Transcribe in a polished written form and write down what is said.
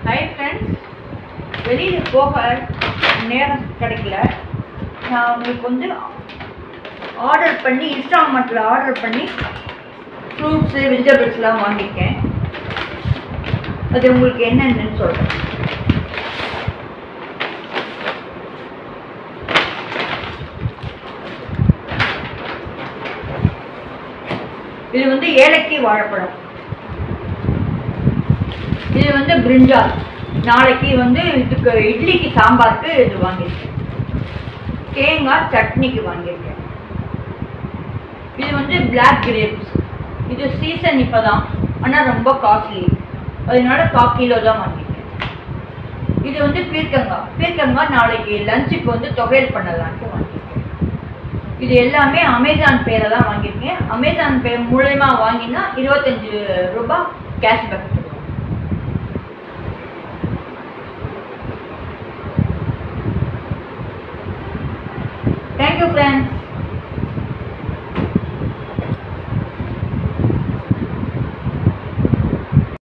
Hi friends, வெளியில் போக நேரம் கிடைக்கல. நான் உங்களுக்கு ஆர்டர் பண்ணி இன்ஸ்டால்மெண்ட்டில் ஆர்டர் பண்ணி ஃப்ரூட்ஸு வெஜிடபிள்ஸ்லாம் வாங்கியிருக்கேன். அது உங்களுக்கு என்னென்னு சொல்கிறேன். இது ஏலக்கி வாழைப்பழம், இது பிரிஞ்சால். நாளைக்கு இதுக்கு இட்லிக்கு சாம்பாருக்கு இது வாங்கியிருக்கேன். தேங்காய் சட்னிக்கு வாங்கியிருக்கேன். இது பிளாக் கிரேப்ஸ். இது சீசன் இப்போ தான், ஆனால் ரொம்ப காஸ்ட்லி, அதனால 1/4 கிலோ தான் வாங்கியிருக்கேன். இது பீர்க்கங்காய் நாளைக்கு லஞ்சுக்கு தொகையல் பண்ணலான்ட்டு வாங்கியிருக்கேன். இது எல்லாமே அமேசான் பேரை தான் வாங்கியிருக்கேன். அமேசான் பே மூலயமா வாங்கினா 25 ரூபாய் கேஷ்பேக். Thank you, friends.